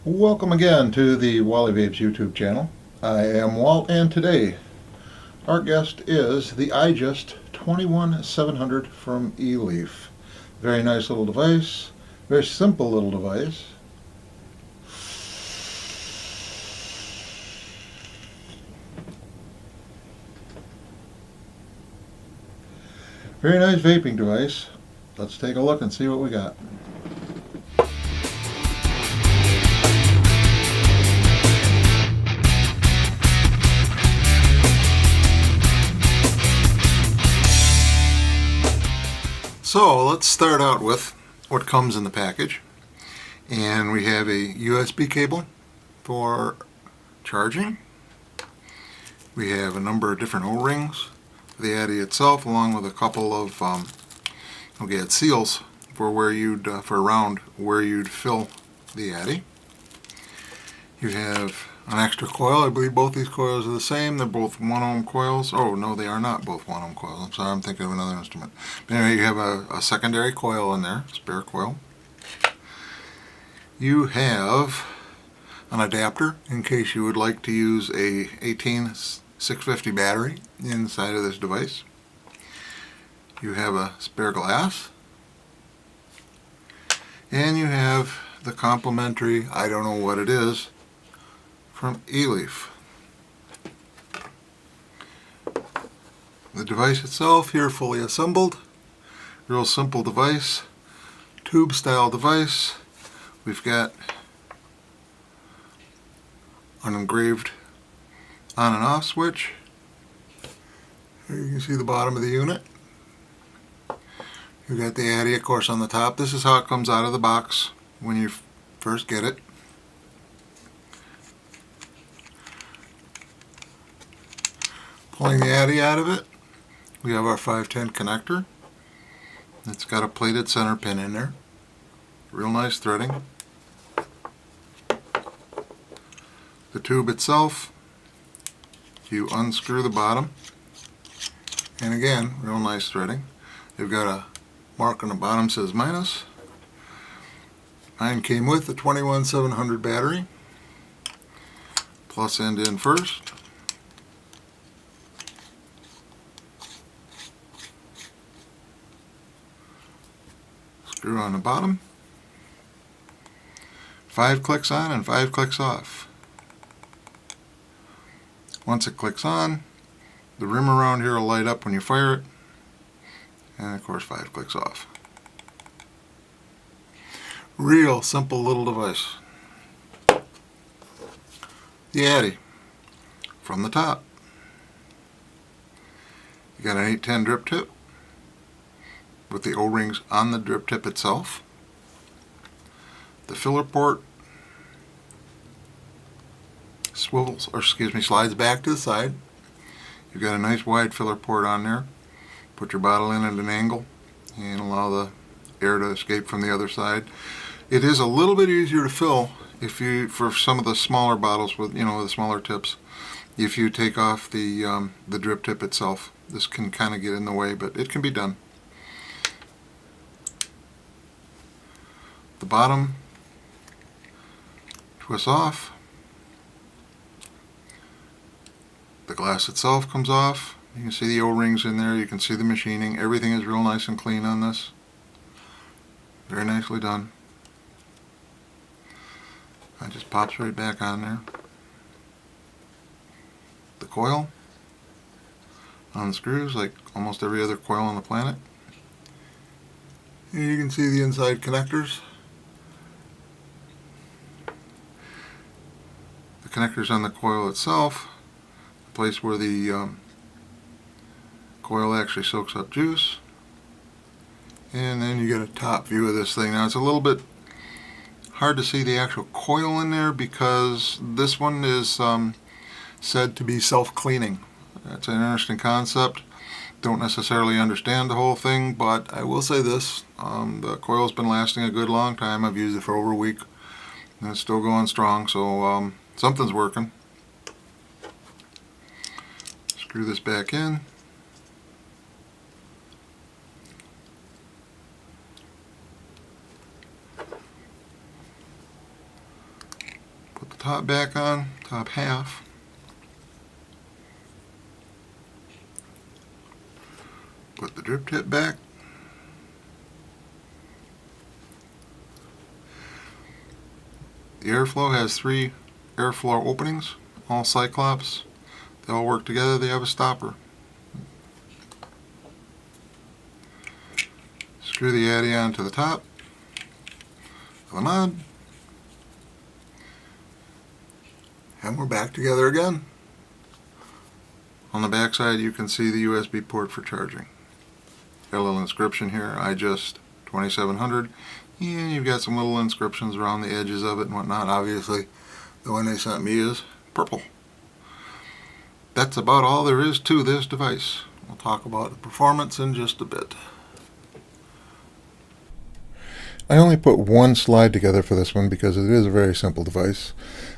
Welcome again to the Wally Vapes YouTube channel. I am Walt, and today our guest is the IJust 21700 from Eleaf. Very nice little device, very simple little device. Very nice vaping device. Let's take a look and see what we got. So let's start out with what comes in the package. And we have a USB cable for charging. We have a number of different O-rings for the Addy itself, along with a couple of seals for where you'd around where you'd fill the Addy. You have an extra coil. I believe both these coils are the same. They're both 1 ohm coils. Oh no, they are not both 1 ohm coils. I'm sorry, I'm thinking of another instrument. But anyway, you have a secondary coil in there, spare coil. You have an adapter in case you would like to use a 18650 battery inside of this device. You have a spare glass. And you have the complimentary, I don't know what it is, from Eleaf. The device itself here fully assembled. Real simple device. Tube style device. We've got an engraved on and off switch. Here you can see the bottom of the unit. You've got the Addy, of course, on the top. This is how it comes out of the box when you first get it. Pulling the Addy out of it, we have our 510 connector. It's got a plated center pin in there. Real nice threading. The tube itself, you unscrew the bottom, and again, real nice threading. You've got a mark on the bottom that says minus. Mine came with the 21700 battery. Plus end in first. Screw on the bottom. 5 clicks on and 5 clicks off. Once it clicks on, the rim around here will light up when you fire it, and of course 5 clicks off. Real simple little device. The Addy from the top. You got an 810 drip tip with the O-rings on the drip tip itself. The filler port slides back to the side. You've got a nice wide filler port on there. Put your bottle in at an angle and allow the air to escape from the other side. It is a little bit easier to fill for some of the smaller bottles with the smaller tips. If you take off the drip tip itself, this can kind of get in the way, but it can be done. The bottom twists off. The glass itself comes off. You can see the O-rings in there. You can see the machining. Everything is real nice and clean on this. Very nicely done. It just pops right back on there. The coil unscrews like almost every other coil on the planet. And you can see the inside connectors. The connectors on the coil itself, the place where the coil actually soaks up juice. And then you get a top view of this thing. Now it's a little bit hard to see the actual coil in there because this one is said to be self-cleaning. That's an interesting concept. Don't necessarily understand the whole thing, but I will say this. The coil's been lasting a good long time. I've used it for over a week and it's still going strong, so something's working. Screw this back in. top back on, top half. Put the drip tip back. The airflow has 3 airflow openings, all Cyclops. They all work together, they have a stopper. Screw the addy onto the top of the mod. And we're back together again. On the back side you can see the USB port for charging. Got a little inscription here, IJust 2700. And you've got some little inscriptions around the edges of it and whatnot. Obviously, the one they sent me is purple. That's about all there is to this device. We'll talk about the performance in just a bit. I only put one slide together for this one because it is a very simple device.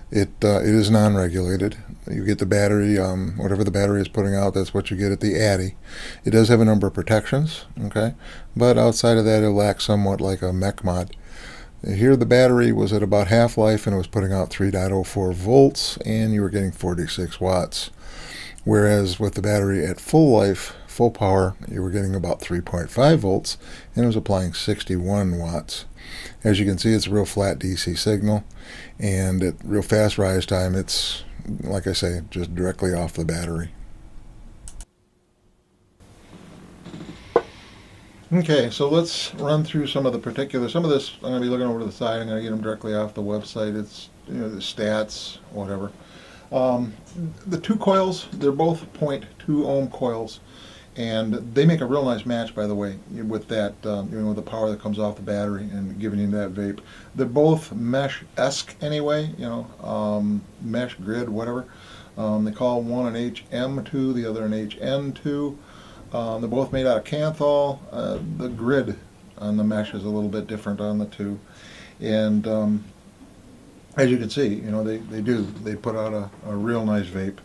It is non-regulated. You get the battery, whatever the battery is putting out, that's what you get at the addy. It does have a number of protections, okay, but outside of that it'll act somewhat like a mech mod. Here the battery was at about half-life and it was putting out 3.04 volts and you were getting 46 watts. Whereas with the battery at full life, full power, you were getting about 3.5 volts and it was applying 61 watts. As you can see, it's a real flat DC signal, and at real fast rise time, it's, like I say, just directly off the battery. Okay, so let's run through some of the particulars. Some of this I'm going to be looking over to the side. I'm going to get them directly off the website. It's, you know, the stats, whatever. The 2 coils, they're both 0.2 ohm coils. And they make a real nice match, by the way, with that, you know, with the power that comes off the battery and giving you that vape. They're both mesh-esque anyway, you know, mesh grid, whatever. They call one an HM2, the other an HN2. They're both made out of Canthol. The grid on the mesh is a little bit different on the 2. And as you can see, you know, they put out a real nice vape.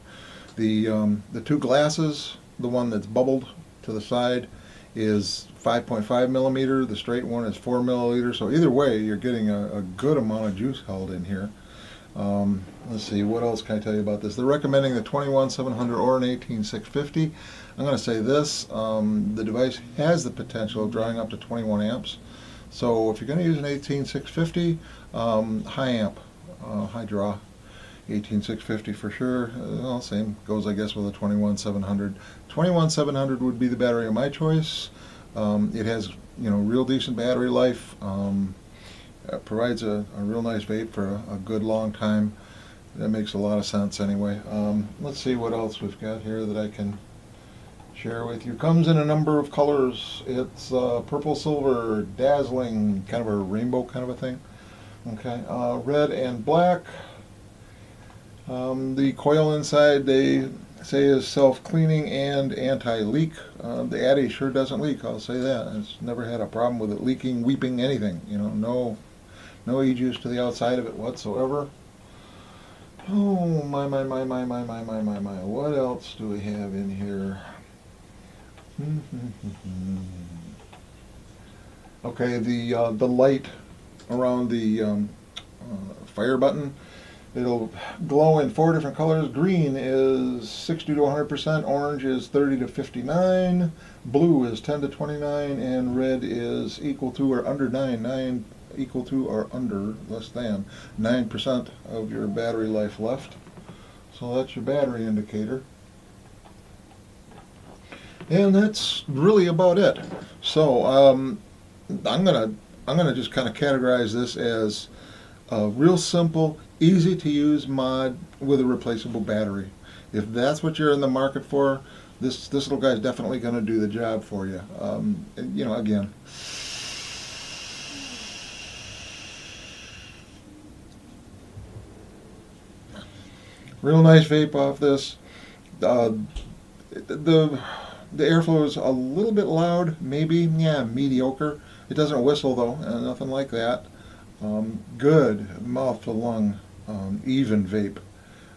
The 2 glasses, the one that's bubbled to the side is 5.5 millimeter. The straight one is 4 milliliters. So either way, you're getting a good amount of juice held in here. Let's see, what else can I tell you about this? They're recommending the 21700 or an 18650. I'm going to say this, the device has the potential of drawing up to 21 amps. So if you're going to use an 18650, high amp, high draw. 18650 for sure. Well, same goes, I guess, with a 21700. 21700 would be the battery of my choice. It has, you know, real decent battery life. Provides a real nice vape for a good long time. That makes a lot of sense anyway. Let's see what else we've got here that I can share with you. Comes in a number of colors. It's purple, silver, dazzling, kind of a rainbow kind of a thing. Okay, red and black. The coil inside, they say, is self-cleaning and anti-leak. The addy sure doesn't leak, I'll say that. It's never had a problem with it leaking, weeping, anything. You know, no IJust to the outside of it whatsoever. Oh, my. What else do we have in here? Okay, the light around the fire button, it'll glow in 4 different colors. Green is 60 to 100%, orange is 30 to 59, blue is 10 to 29, and red is equal to or under 9, equal to or under, less than 9% of your battery life left. So that's your battery indicator. And that's really about it. So I'm gonna just kind of categorize this as a real simple, easy to use mod with a replaceable battery. If that's what you're in the market for, this little guy's definitely going to do the job for you. You know, again, real nice vape off this. The airflow is a little bit loud, maybe, yeah, mediocre. It doesn't whistle though, nothing like that. Good mouth to lung, even vape.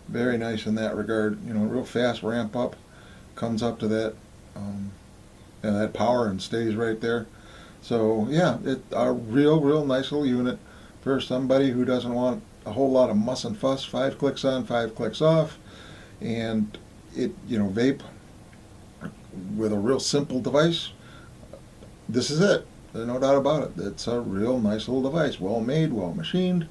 Very nice in that regard. You know, real fast ramp up, comes up to that, that power and stays right there. So yeah, it's a real nice little unit for somebody who doesn't want a whole lot of muss and fuss. 5 clicks on, 5 clicks off, and it, vape with a real simple device. This is it. There's no doubt about it. It's a real nice little device, well made, well machined.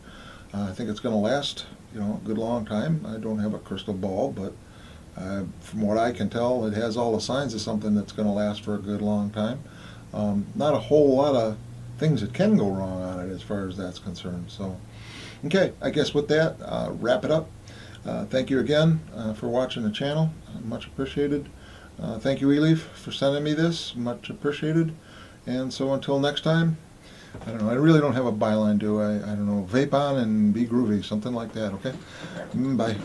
I think it's going to last, a good long time. I don't have a crystal ball, but from what I can tell, it has all the signs of something that's going to last for a good long time. Not a whole lot of things that can go wrong on it as far as that's concerned. So, okay, I guess with that, wrap it up. Thank you again for watching the channel. Much appreciated. Thank you, Eleaf, for sending me this. Much appreciated. And so until next time, I don't know. I really don't have a byline, do I? I don't know. Vape on and be groovy, something like that. Okay. Bye.